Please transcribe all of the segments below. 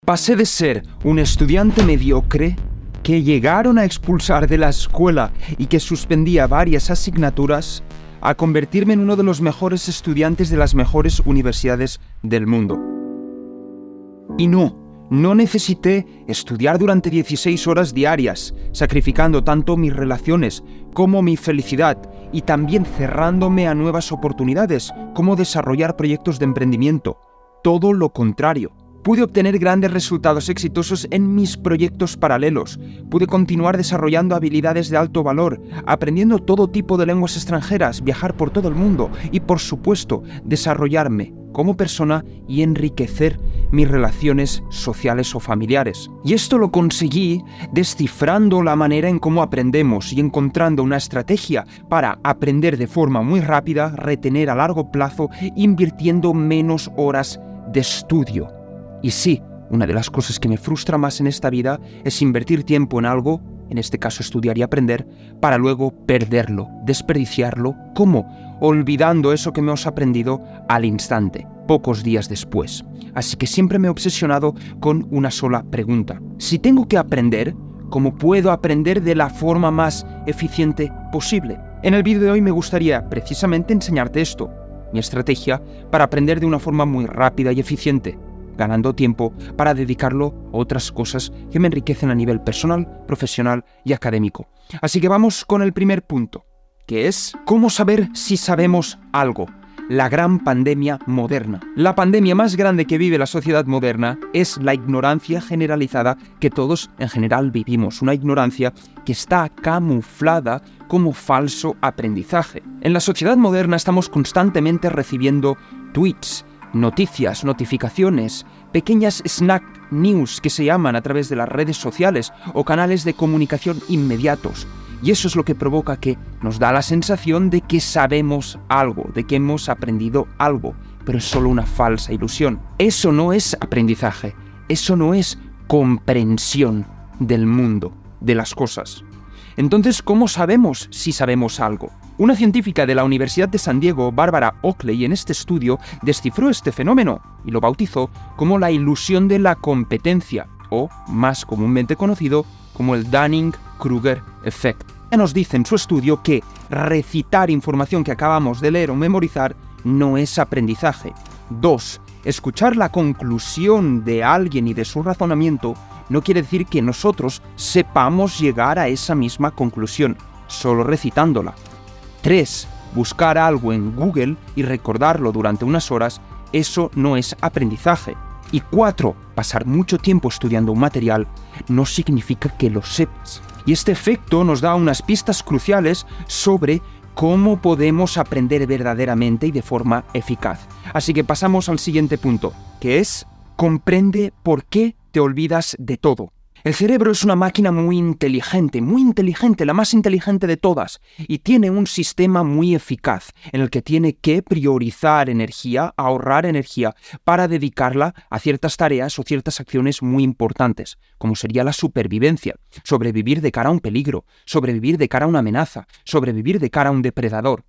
Pasé de ser un estudiante mediocre que llegaron a expulsar de la escuela y que suspendía varias asignaturas a convertirme en uno de los mejores estudiantes de las mejores universidades del mundo. Y no necesité estudiar durante 16 horas diarias, sacrificando tanto mis relaciones como mi felicidad y también cerrándome a nuevas oportunidades, como desarrollar proyectos de emprendimiento. Todo lo contrario. Pude obtener grandes resultados exitosos en mis proyectos paralelos. Pude continuar desarrollando habilidades de alto valor, aprendiendo todo tipo de lenguas extranjeras, viajar por todo el mundo y, por supuesto, desarrollarme como persona y enriquecer mis relaciones sociales o familiares. Y esto lo conseguí descifrando la manera en cómo aprendemos y encontrando una estrategia para aprender de forma muy rápida, retener a largo plazo, invirtiendo menos horas de estudio. Y sí, una de las cosas que me frustra más en esta vida es invertir tiempo en algo, en este caso estudiar y aprender, para luego perderlo, desperdiciarlo. ¿Cómo? Olvidando eso que hemos aprendido al instante, pocos días después. Así que siempre me he obsesionado con una sola pregunta. Si tengo que aprender, ¿cómo puedo aprender de la forma más eficiente posible? En el vídeo de hoy me gustaría precisamente enseñarte esto, mi estrategia para aprender de una forma muy rápida y eficiente, ganando tiempo para dedicarlo a otras cosas que me enriquecen a nivel personal, profesional y académico. Así que vamos con el primer punto, que es cómo saber si sabemos algo. La gran pandemia moderna. La pandemia más grande que vive la sociedad moderna es la ignorancia generalizada que todos en general vivimos. Una ignorancia que está camuflada como falso aprendizaje. En la sociedad moderna estamos constantemente recibiendo tweets, noticias, notificaciones, pequeñas snack news que se llaman a través de las redes sociales o canales de comunicación inmediatos. Y eso es lo que provoca que nos da la sensación de que sabemos algo, de que hemos aprendido algo, pero es solo una falsa ilusión. Eso no es aprendizaje, eso no es comprensión del mundo, de las cosas. Entonces, ¿cómo sabemos si sabemos algo? Una científica de la Universidad de San Diego, Barbara Oakley, en este estudio descifró este fenómeno y lo bautizó como la ilusión de la competencia, o más comúnmente conocido como el Dunning-Kruger Effect. Ella nos dice en su estudio que recitar información que acabamos de leer o memorizar no es aprendizaje. 2. Escuchar la conclusión de alguien y de su razonamiento no quiere decir que nosotros sepamos llegar a esa misma conclusión, solo recitándola. 3. Buscar algo en Google y recordarlo durante unas horas, eso no es aprendizaje. Y 4. Pasar mucho tiempo estudiando un material no significa que lo sepas. Y este efecto nos da unas pistas cruciales sobre cómo podemos aprender verdaderamente y de forma eficaz. Así que pasamos al siguiente punto, que es comprende por qué te olvidas de todo. El cerebro es una máquina muy inteligente, la más inteligente de todas, y tiene un sistema muy eficaz en el que tiene que priorizar energía, ahorrar energía, para dedicarla a ciertas tareas o ciertas acciones muy importantes, como sería la supervivencia, sobrevivir de cara a un peligro, sobrevivir de cara a una amenaza, sobrevivir de cara a un depredador.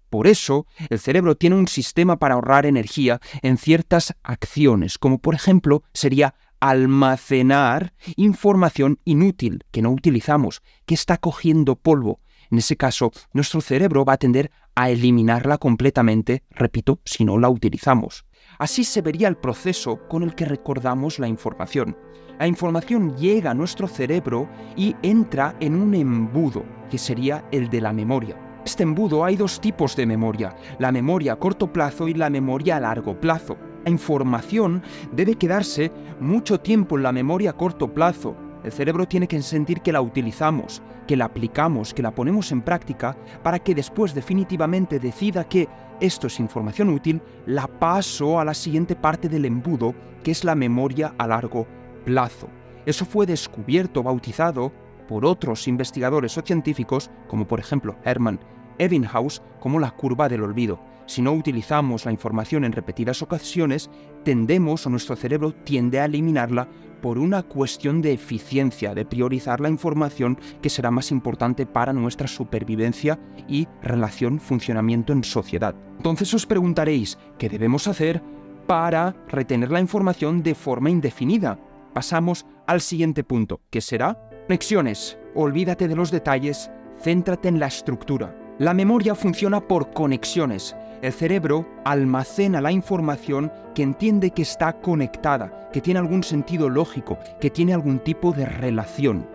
Por eso, el cerebro tiene un sistema para ahorrar energía en ciertas acciones, como por ejemplo sería almacenar información inútil que no utilizamos, que está cogiendo polvo. En ese caso, nuestro cerebro va a tender a eliminarla completamente, repito, si no la utilizamos. Así se vería el proceso con el que recordamos la información. La información llega a nuestro cerebro y entra en un embudo, que sería el de la memoria. En este embudo hay dos tipos de memoria, la memoria a corto plazo y la memoria a largo plazo. La información debe quedarse mucho tiempo en la memoria a corto plazo. El cerebro tiene que sentir que la utilizamos, que la aplicamos, que la ponemos en práctica para que después definitivamente decida que esto es información útil, la paso a la siguiente parte del embudo, que es la memoria a largo plazo. Eso fue descubierto, bautizado por otros investigadores o científicos, como por ejemplo Hermann Ebbinghaus, como la curva del olvido. Si no utilizamos la información en repetidas ocasiones, tendemos o nuestro cerebro tiende a eliminarla por una cuestión de eficiencia, de priorizar la información que será más importante para nuestra supervivencia y relación, funcionamiento en sociedad. Entonces os preguntaréis, ¿qué debemos hacer para retener la información de forma indefinida? Pasamos al siguiente punto, que será conexiones. Olvídate de los detalles, céntrate en la estructura. La memoria funciona por conexiones. El cerebro almacena la información que entiende que está conectada, que tiene algún sentido lógico, que tiene algún tipo de relación.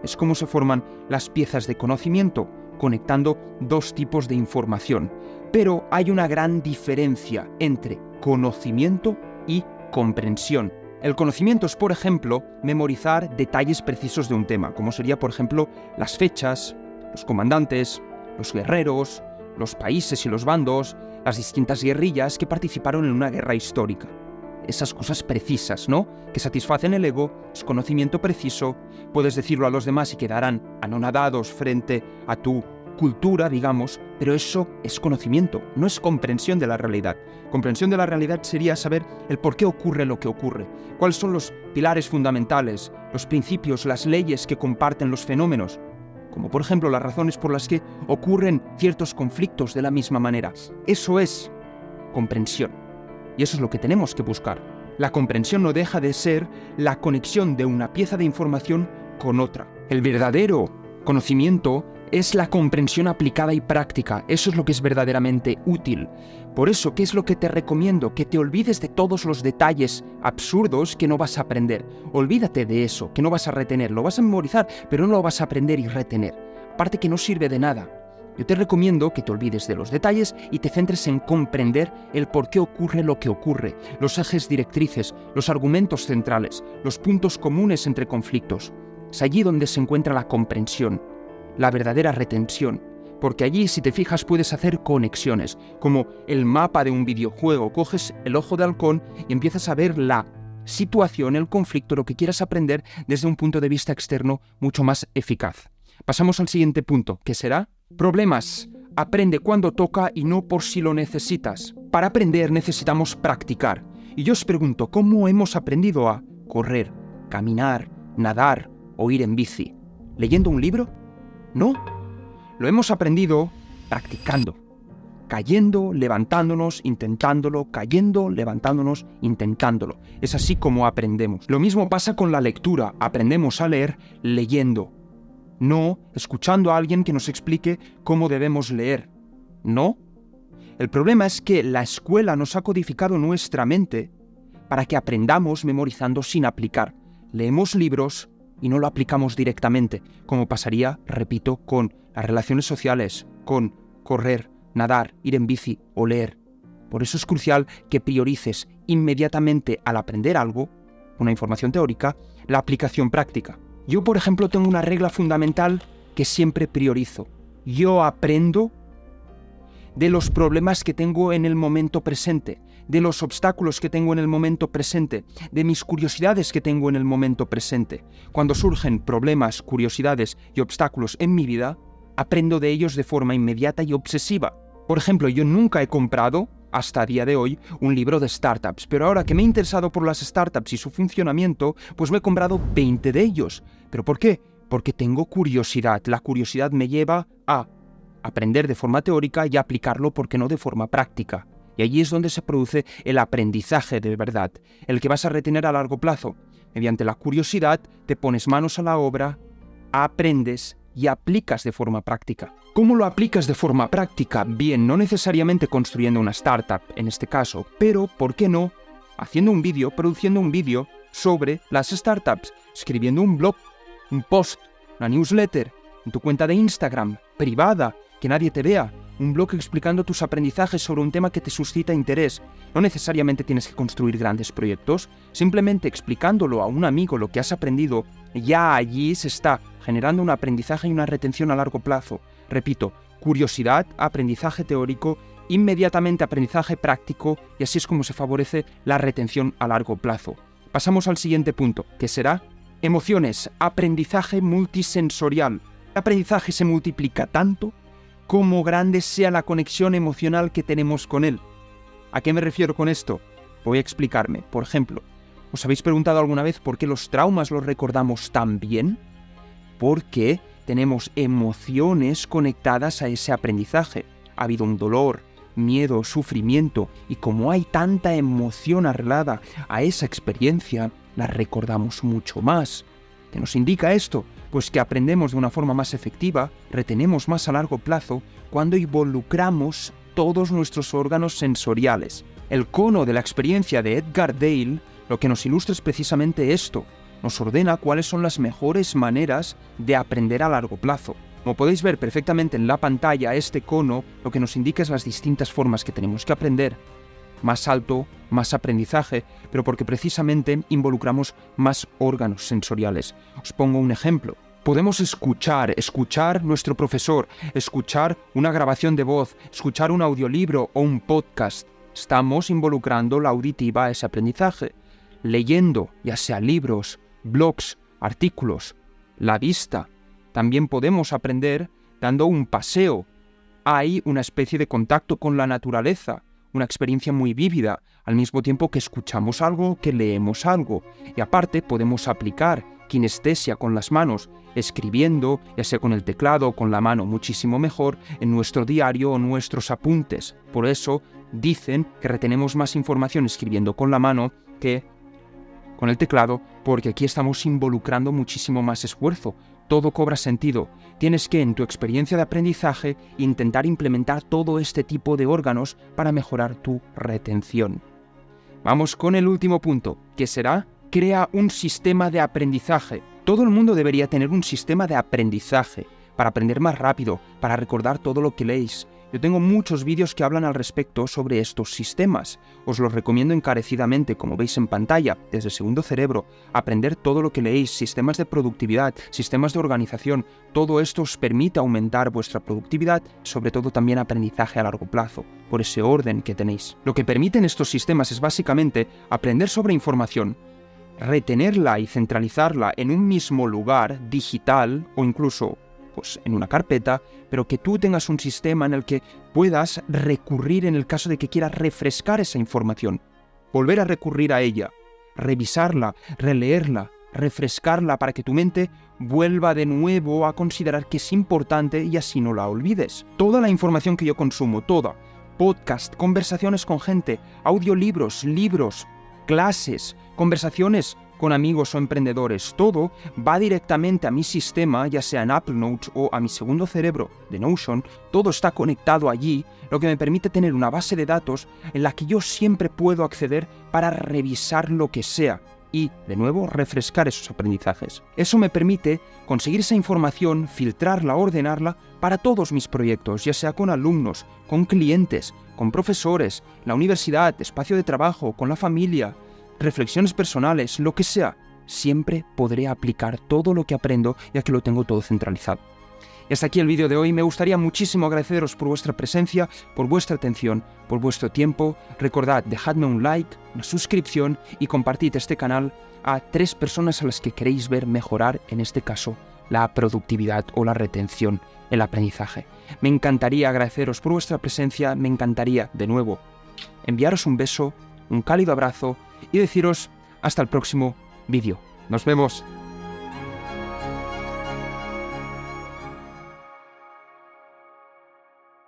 Es como se forman las piezas de conocimiento, conectando dos tipos de información. Pero hay una gran diferencia entre conocimiento y comprensión. El conocimiento es, por ejemplo, memorizar detalles precisos de un tema, como sería, por ejemplo, las fechas, los comandantes, los guerreros, los países y los bandos, las distintas guerrillas que participaron en una guerra histórica. Esas cosas precisas, ¿no? Que satisfacen el ego, es conocimiento preciso, puedes decirlo a los demás y quedarán anonadados frente a tu cultura, digamos, pero eso es conocimiento, no es comprensión de la realidad. Comprensión de la realidad sería saber el por qué ocurre lo que ocurre, cuáles son los pilares fundamentales, los principios, las leyes que comparten los fenómenos, como por ejemplo las razones por las que ocurren ciertos conflictos de la misma manera. Eso es comprensión. Y eso es lo que tenemos que buscar. La comprensión no deja de ser la conexión de una pieza de información con otra. El verdadero conocimiento es la comprensión aplicada y práctica. Eso es lo que es verdaderamente útil. Por eso, ¿qué es lo que te recomiendo? Que te olvides de todos los detalles absurdos que no vas a aprender. Olvídate de eso, que no vas a retener. Lo vas a memorizar, pero no lo vas a aprender y retener. Aparte que no sirve de nada. Yo te recomiendo que te olvides de los detalles y te centres en comprender el por qué ocurre lo que ocurre, los ejes directrices, los argumentos centrales, los puntos comunes entre conflictos. Es allí donde se encuentra la comprensión, la verdadera retención, porque allí, si te fijas, puedes hacer conexiones, como el mapa de un videojuego. Coges el ojo de halcón y empiezas a ver la situación, el conflicto, lo que quieras aprender desde un punto de vista externo mucho más eficaz. Pasamos al siguiente punto, que será problemas. Aprende cuando toca y no por si lo necesitas. Para aprender necesitamos practicar. Y yo os pregunto, ¿cómo hemos aprendido a correr, caminar, nadar o ir en bici? ¿Leyendo un libro? No. Lo hemos aprendido practicando. Cayendo, levantándonos, intentándolo, cayendo, levantándonos, intentándolo. Es así como aprendemos. Lo mismo pasa con la lectura. Aprendemos a leer leyendo. No escuchando a alguien que nos explique cómo debemos leer. No. El problema es que la escuela nos ha codificado nuestra mente para que aprendamos memorizando sin aplicar. Leemos libros y no lo aplicamos directamente, como pasaría, repito, con las relaciones sociales, con correr, nadar, ir en bici o leer. Por eso es crucial que priorices inmediatamente al aprender algo, una información teórica, la aplicación práctica. Yo, por ejemplo, tengo una regla fundamental que siempre priorizo. Yo aprendo de los problemas que tengo en el momento presente, de los obstáculos que tengo en el momento presente, de mis curiosidades que tengo en el momento presente. Cuando surgen problemas, curiosidades y obstáculos en mi vida, aprendo de ellos de forma inmediata y obsesiva. Por ejemplo, yo nunca he comprado, hasta a día de hoy, un libro de startups, pero ahora que me he interesado por las startups y su funcionamiento, pues me he comprado 20 de ellos. ¿Pero por qué? Porque tengo curiosidad. La curiosidad me lleva a aprender de forma teórica y aplicarlo, porque no de forma práctica. Y allí es donde se produce el aprendizaje de verdad, el que vas a retener a largo plazo. Mediante la curiosidad te pones manos a la obra, aprendes y aplicas de forma práctica. ¿Cómo lo aplicas de forma práctica? Bien, no necesariamente construyendo una startup en este caso, pero, ¿por qué no? Haciendo un vídeo, produciendo un vídeo sobre las startups, escribiendo un blog, un post, una newsletter, en tu cuenta de Instagram, privada, que nadie te vea, un blog explicando tus aprendizajes sobre un tema que te suscita interés. No necesariamente tienes que construir grandes proyectos, simplemente explicándolo a un amigo lo que has aprendido, ya allí se está generando un aprendizaje y una retención a largo plazo. Repito, curiosidad, aprendizaje teórico, inmediatamente aprendizaje práctico, y así es como se favorece la retención a largo plazo. Pasamos al siguiente punto, que será emociones, aprendizaje multisensorial. El aprendizaje se multiplica tanto como grande sea la conexión emocional que tenemos con él. ¿A qué me refiero con esto? Voy a explicarme. Por ejemplo, ¿os habéis preguntado alguna vez por qué los traumas los recordamos tan bien? Porque tenemos emociones conectadas a ese aprendizaje. Ha habido un dolor, miedo, sufrimiento, y como hay tanta emoción arreglada a esa experiencia, la recordamos mucho más. ¿Qué nos indica esto? Pues que aprendemos de una forma más efectiva, retenemos más a largo plazo cuando involucramos todos nuestros órganos sensoriales. El cono de la experiencia de Edgar Dale lo que nos ilustra es precisamente esto. Nos ordena cuáles son las mejores maneras de aprender a largo plazo. Como podéis ver perfectamente en la pantalla, este cono lo que nos indica es las distintas formas que tenemos que aprender. Más alto, más aprendizaje, pero porque precisamente involucramos más órganos sensoriales. Os pongo un ejemplo. Podemos escuchar nuestro profesor, escuchar una grabación de voz, escuchar un audiolibro o un podcast. Estamos involucrando la auditiva a ese aprendizaje. Leyendo, ya sea libros, blogs, artículos, la vista. También podemos aprender dando un paseo. Hay una especie de contacto con la naturaleza, una experiencia muy vívida, al mismo tiempo que escuchamos algo, que leemos algo. Y aparte podemos aplicar kinestesia con las manos, escribiendo, ya sea con el teclado o con la mano, muchísimo mejor, en nuestro diario o nuestros apuntes. Por eso dicen que retenemos más información escribiendo con la mano que con el teclado, porque aquí estamos involucrando muchísimo más esfuerzo. Todo cobra sentido. Tienes que, en tu experiencia de aprendizaje, intentar implementar todo este tipo de órganos para mejorar tu retención. Vamos con el último punto, que será: crea un sistema de aprendizaje. Todo el mundo debería tener un sistema de aprendizaje, para aprender más rápido, para recordar todo lo que leéis. Yo tengo muchos vídeos que hablan al respecto sobre estos sistemas. Os los recomiendo encarecidamente, como veis en pantalla, desde Segundo Cerebro, aprender todo lo que leéis, sistemas de productividad, sistemas de organización. Todo esto os permite aumentar vuestra productividad, sobre todo también aprendizaje a largo plazo, por ese orden que tenéis. Lo que permiten estos sistemas es básicamente aprender sobre información, retenerla y centralizarla en un mismo lugar digital o incluso en una carpeta, pero que tú tengas un sistema en el que puedas recurrir en el caso de que quieras refrescar esa información, volver a recurrir a ella, revisarla, releerla, refrescarla para que tu mente vuelva de nuevo a considerar que es importante y así no la olvides. Toda la información que yo consumo, toda, podcast, conversaciones con gente, audiolibros, libros, clases, conversaciones con amigos o emprendedores, todo va directamente a mi sistema, ya sea en Apple Notes o a mi Segundo Cerebro de Notion. Todo está conectado allí, lo que me permite tener una base de datos en la que yo siempre puedo acceder para revisar lo que sea y, de nuevo, refrescar esos aprendizajes. Eso me permite conseguir esa información, filtrarla, ordenarla para todos mis proyectos, ya sea con alumnos, con clientes, con profesores, la universidad, espacio de trabajo, con la familia, reflexiones personales, lo que sea. Siempre podré aplicar todo lo que aprendo, ya que lo tengo todo centralizado. Y hasta aquí el vídeo de hoy. Me gustaría muchísimo agradeceros por vuestra presencia, por vuestra atención, por vuestro tiempo. Recordad, dejadme un like, una suscripción y compartid este canal a 3 personas a las que queréis ver mejorar, en este caso, la productividad o la retención, el aprendizaje. Me encantaría agradeceros por vuestra presencia, me encantaría, de nuevo, enviaros un beso, un cálido abrazo y deciros hasta el próximo vídeo. ¡Nos vemos!